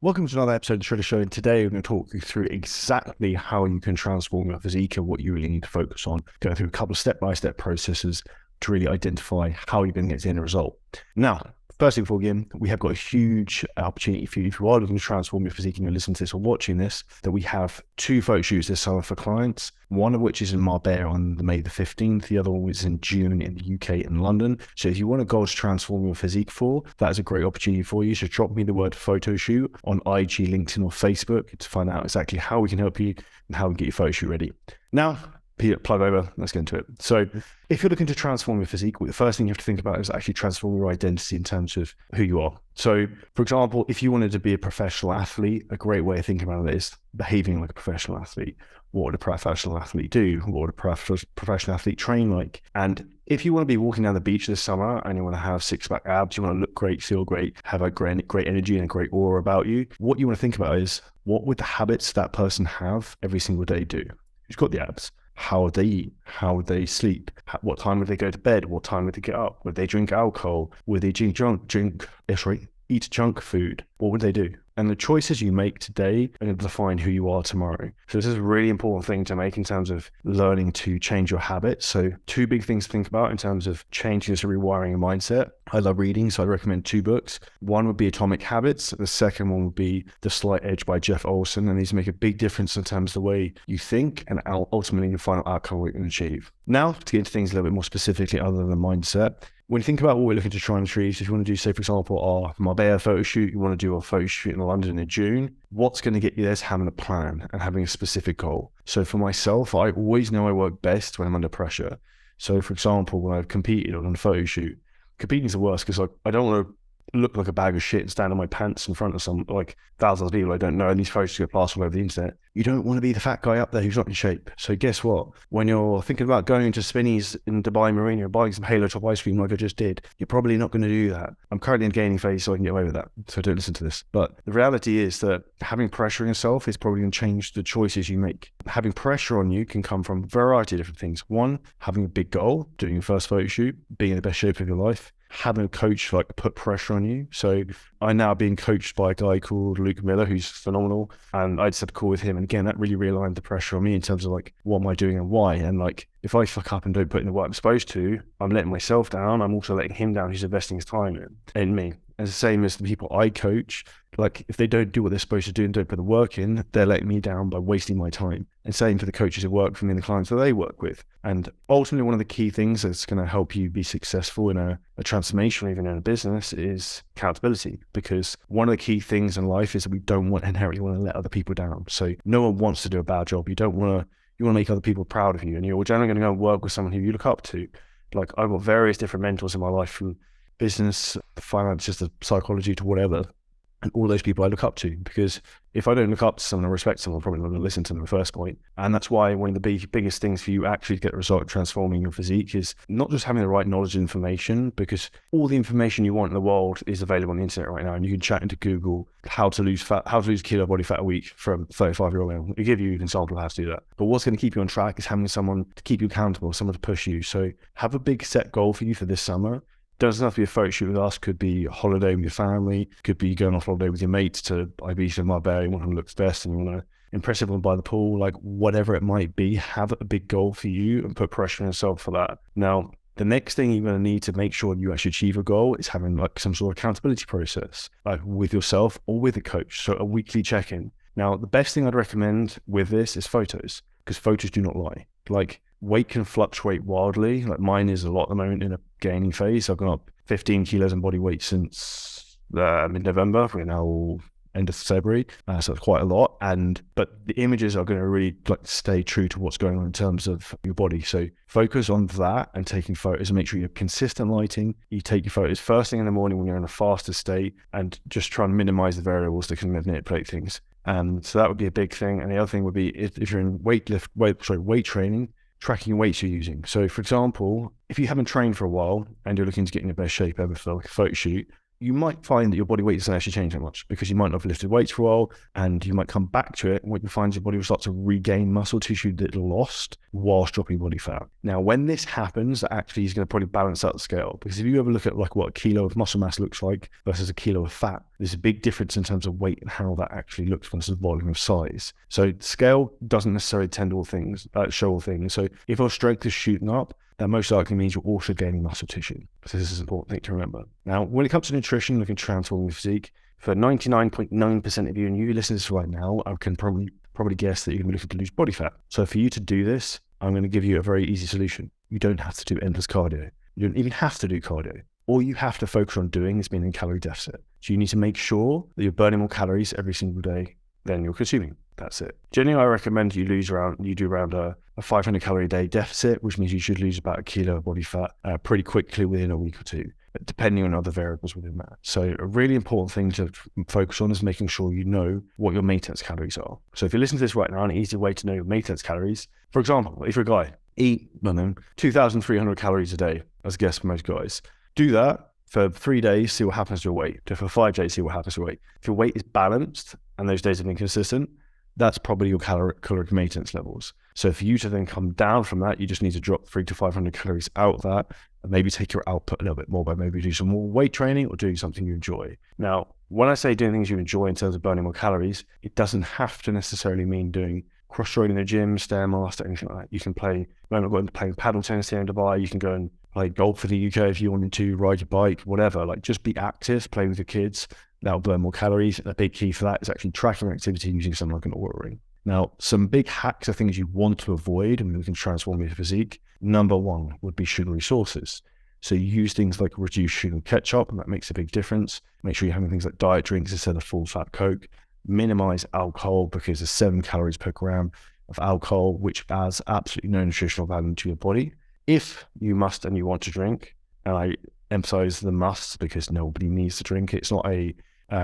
Welcome to another episode of the Shredder Show, and today we're going to talk you through exactly how you can transform your physique and what you really need to focus on, going through a couple of step-by-step processes to really identify how you're going to get to the end result. Now, firstly, before we begin, we have got a huge opportunity for you. If you are looking to transform your physique and you're listening to this or watching this, that we have 2 photo shoots this summer for clients, one of which is in Marbella on May the 15th, the other one is in June in the UK and London. So if you want a goal to transform your physique for, that is a great opportunity for you. So drop me the word photo shoot on IG, LinkedIn or Facebook to find out exactly how we can help you and how we can get your photo shoot ready. Now, plug over, let's get into it. So if you're looking to transform your physique, the first thing you have to think about is actually transform your identity in terms of who you are. So for example, if you wanted to be a professional athlete, a great way of thinking about it is behaving like a professional athlete. What would a professional athlete do? What would a professional athlete train like? And if you want to be walking down the beach this summer and you want to have six-pack abs, you want to look great, feel great, have a great energy and a great aura about you, what you want to think about is what would the habits that person have every single day do? Who's got the abs? How would they eat? How would they sleep? What time would they go to bed? What time would they get up? Would they drink alcohol? Would they eat junk food? What would they do? And the choices you make today are going to define who you are tomorrow. So this is a really important thing to make in terms of learning to change your habits. So 2 big things to think about in terms of changing this rewiring your mindset. I love reading, so I'd recommend 2 books. One would be Atomic Habits. The second one would be The Slight Edge by Jeff Olson. And these make a big difference in terms of the way you think and ultimately your final outcome what you can achieve. Now, to get into things a little bit more specifically other than mindset, when you think about what we're looking to try and achieve, if you want to do, say, for example, our Marbella photo shoot, you want to do a photo shoot in London in June, what's going to get you there is having a plan and having a specific goal. So for myself, I always know I work best when I'm under pressure. So for example, when I've competed on a photo shoot, competing is the worst because I don't want to look like a bag of shit and stand on my pants in front of some thousands of people I don't know, and these photos get plastered all over the internet. You don't want to be the fat guy up there who's not in shape. So guess what? When you're thinking about going into Spinneys in Dubai Marina and buying some Halo Top ice cream like I just did, you're probably not going to do that. I'm currently in gaining phase, so I can get away with that. So don't listen to this. But the reality is that having pressure on yourself is probably going to change the choices you make. Having pressure on you can come from a variety of different things. One, having a big goal, doing your first photo shoot, being in the best shape of your life, having a coach put pressure on you. So I'm now being coached by a guy called Luke Miller, who's phenomenal. And I just had a call with him. And again, that really realigned the pressure on me in terms of what am I doing and why? And if I fuck up and don't put in the work I'm supposed to, I'm letting myself down. I'm also letting him down who's investing his time in me. And the same as the people I coach, if they don't do what they're supposed to do and don't put the work in, they're letting me down by wasting my time. And same for the coaches who work for me and the clients that they work with. And ultimately, one of the key things that's going to help you be successful in a transformation or even in a business is accountability. Because one of the key things in life is that we don't inherently want to let other people down. So no one wants to do a bad job. You want to make other people proud of you. And you're generally going to go and work with someone who you look up to. I've got various different mentors in my life, from business, finance, just the psychology to whatever. And all those people I look up to, because if I don't look up to someone or respect someone, I'm probably not going to listen to them in the first point. And that's why one of the biggest things for you actually to get the result of transforming your physique is not just having the right knowledge and information, because all the information you want in the world is available on the internet right now. And you can chat into Google how to lose a kilo of body fat a week from a 35-year-old male. It'll give you an example of how to do that. But what's going to keep you on track is having someone to keep you accountable, someone to push you. So have a big set goal for you for this summer. Doesn't have to be a photo shoot with us. Could be a holiday with your family. Could be going off holiday with your mates to Ibiza and Marbella. You want to look best and you want to impress everyone by the pool. Whatever it might be, have a big goal for you and put pressure on yourself for that. Now, the next thing you're going to need to make sure you actually achieve a goal is having some sort of accountability process, with yourself or with a coach. So a weekly check-in. Now, the best thing I'd recommend with this is photos, because photos do not lie. Weight can fluctuate wildly. Mine is a lot at the moment in a gaining phase. I've gone up 15 kilos in body weight since mid-November. We're now end of February, so that's quite a lot. But the images are going to really stay true to what's going on in terms of your body. So focus on that and taking photos, and make sure you have consistent lighting. You take your photos first thing in the morning when you're in a faster state, and just try and minimize the variables that can manipulate things. And so that would be a big thing. And the other thing would be if you're in weight training, tracking your weights you're using. So for example, if you haven't trained for a while and you're looking to get in the best shape ever for a photo shoot, you might find that your body weight doesn't actually change that much, because you might not have lifted weights for a while, and you might come back to it, and what you find is your body will start to regain muscle tissue that it lost whilst dropping body fat. Now, when this happens, that actually is going to probably balance out the scale, because if you ever look at what a kilo of muscle mass looks like versus a kilo of fat, There's a big difference in terms of weight and how that actually looks versus volume of size. So scale doesn't necessarily show all things. So if your strength is shooting up, that most likely means you're also gaining muscle tissue. So this is an important thing to remember. Now, when it comes to nutrition, looking to transform your physique, for 99.9% of you, and you listen to this right now, I can probably guess that you're going to be looking to lose body fat. So for you to do this, I'm going to give you a very easy solution. You don't have to do endless cardio. You don't even have to do cardio. All you have to focus on doing is being in calorie deficit. So you need to make sure that you're burning more calories every single day than you're consuming. That's it. Generally, I recommend you do around a 500 calorie a day deficit, which means you should lose about 1 kilo of body fat pretty quickly within a week or two, depending on other variables within that. So a really important thing to focus on is making sure you know what your maintenance calories are. So if you're listening to this right now, an easy way to know your maintenance calories, for example, if you're a guy, eat 2,300 calories a day, as a guess for most guys. Do that for 3 days, see what happens to your weight. Do it for 5 days, see what happens to your weight. If your weight is balanced and those days have been consistent, that's probably your caloric maintenance levels. So for you to then come down from that, you just need to drop 300 to 500 calories out of that and maybe take your output a little bit more by maybe do some more weight training or doing something you enjoy. Now, when I say doing things you enjoy in terms of burning more calories, it doesn't have to necessarily mean doing cross-training in the gym, Stairmaster, anything like that. You can play, I'm not going to play paddle tennis here in Dubai. You can go and play golf in the UK if you wanted to, ride your bike, whatever. Like, just be active, play with your kids. That'll burn more calories. And a big key for that is actually tracking activity using something like an Oura Ring. Now, some big hacks are things you want to avoid and we can transform your physique. Number one would be sugary sources. So you use things like reduced sugar ketchup, and that makes a big difference. Make sure you're having things like diet drinks instead of full fat Coke. Minimize alcohol because there's 7 calories per gram of alcohol, which adds absolutely no nutritional value to your body. If you must and you want to drink, and I emphasize the must because nobody needs to drink, it's not a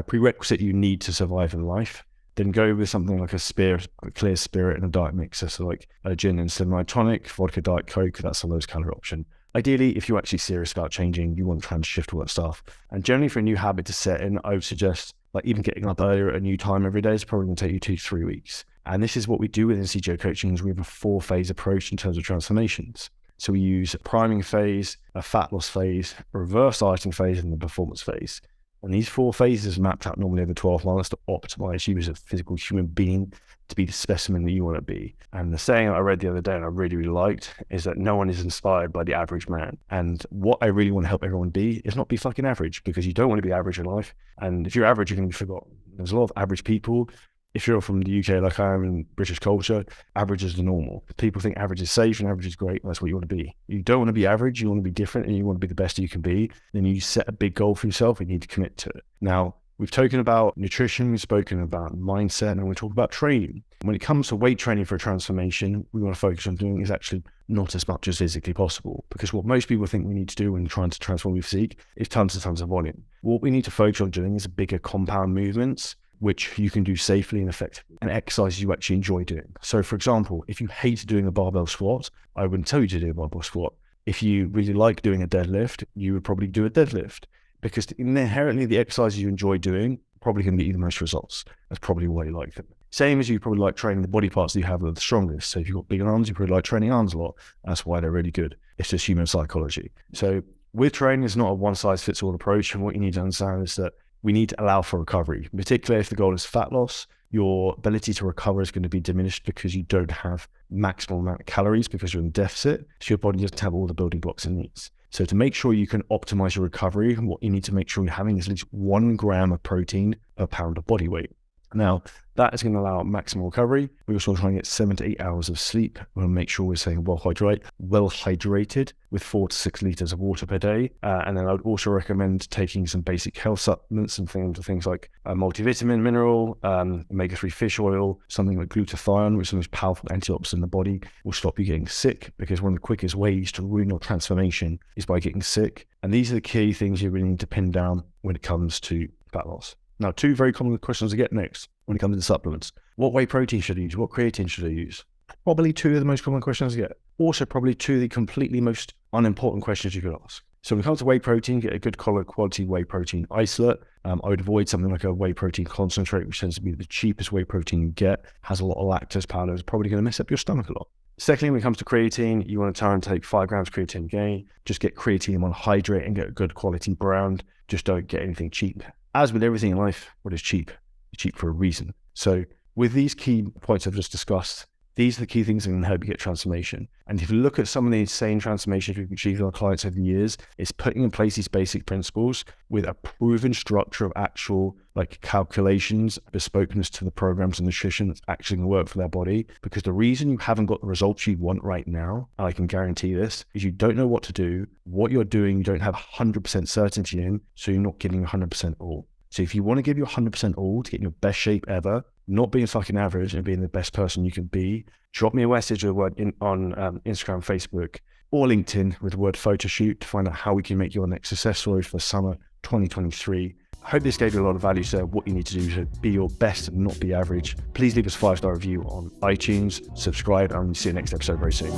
prerequisite you need to survive in life, then go with something like a clear spirit and a diet mixer. So like a gin and cinnamon tonic, vodka, diet Coke, that's a lowest calorie option. Ideally, if you're actually serious about changing, you want to try and shift all that stuff. And generally for a new habit to set in, I would suggest like even getting up earlier at a new time every day is probably going to take you 2 to 3 weeks. And this is what we do within CGO coaching is we have a 4-phase approach in terms of transformations. So we use a priming phase, a fat loss phase, a reverse dieting phase, and the performance phase. And these 4 phases mapped out normally over 12 months to optimize you as a physical human being to be the specimen that you want to be. And the saying I read the other day and I really, really liked is that no one is inspired by the average man. And what I really want to help everyone be is not be fucking average, because you don't want to be average in life. And if you're average, you're going to be forgotten. There's a lot of average people. If you're from the UK like I am in British culture, average is the normal. People think average is safe and average is great. That's what you want to be. You don't want to be average. You want to be different and you want to be the best you can be. Then you set a big goal for yourself and you need to commit to it. Now, we've spoken about nutrition, we've spoken about mindset, and we talk about training. When it comes to weight training for a transformation, we want to focus on doing is actually not as much as physically possible, because what most people think we need to do when trying to transform your physique is tons and tons of volume. What we need to focus on doing is a bigger compound movements, which you can do safely and effectively, and exercises you actually enjoy doing. So for example, if you hate doing a barbell squat, I wouldn't tell you to do a barbell squat. If you really like doing a deadlift, you would probably do a deadlift, because inherently the exercises you enjoy doing probably going to get you the most results. That's probably why you like them. Same as you probably like training the body parts that you have that are the strongest. So if you've got big arms, you probably like training arms a lot. That's why they're really good. It's just human psychology. So with training, it's not a one-size-fits-all approach. And what you need to understand is that we need to allow for recovery, particularly if the goal is fat loss. Your ability to recover is going to be diminished because you don't have maximal amount of calories because you're in deficit. So your body doesn't have all the building blocks it needs. So to make sure you can optimize your recovery, what you need to make sure you're having is at least 1 gram of protein per pound of body weight. Now, that is going to allow maximal recovery. We also try and get 7 to 8 hours of sleep. We want to make sure we're staying well hydrated with 4 to 6 liters of water per day. And then I would also recommend taking some basic health supplements and things like a multivitamin mineral, omega-3 fish oil, something like glutathione, which is the most powerful antioxidant in the body, will stop you getting sick, because one of the quickest ways to ruin your transformation is by getting sick. And these are the key things you really need to pin down when it comes to fat loss. Now, 2 very common questions to get next when it comes to supplements. What whey protein should I use? What creatine should I use? Probably 2 of the most common questions to get. Also, probably 2 of the completely most unimportant questions you could ask. So when it comes to whey protein, get a good quality whey protein isolate. I would avoid something like a whey protein concentrate, which tends to be the cheapest whey protein you get, has a lot of lactose powder, is probably going to mess up your stomach a lot. Secondly, when it comes to creatine, you want to try and take 5 grams creatine gain. Just get creatine monohydrate and get a good quality brand. Just don't get anything cheap. as with everything in life, what is cheap? It's cheap for a reason. So with these key points I've just discussed, these are the key things that can help you get transformation. And if you look at some of the insane transformations we've achieved with our clients over the years, it's putting in place these basic principles with a proven structure of actual like calculations, bespokeness to the programs and nutrition that's actually going to work for their body. Because the reason you haven't got the results you want right now, and I can guarantee this, is you don't know what to do. What you're doing, you don't have 100% certainty in, so you're not getting 100% all. So if you want to give your 100% all to get in your best shape ever, not being fucking average and being the best person you can be, drop me a message or a word on Instagram, Facebook, or LinkedIn with the word photo shoot to find out how we can make your next success story for the summer 2023. I hope this gave you a lot of value, so what you need to do to be your best and not be average. Please leave us a 5-star review on iTunes, subscribe, and we'll see you next episode very soon.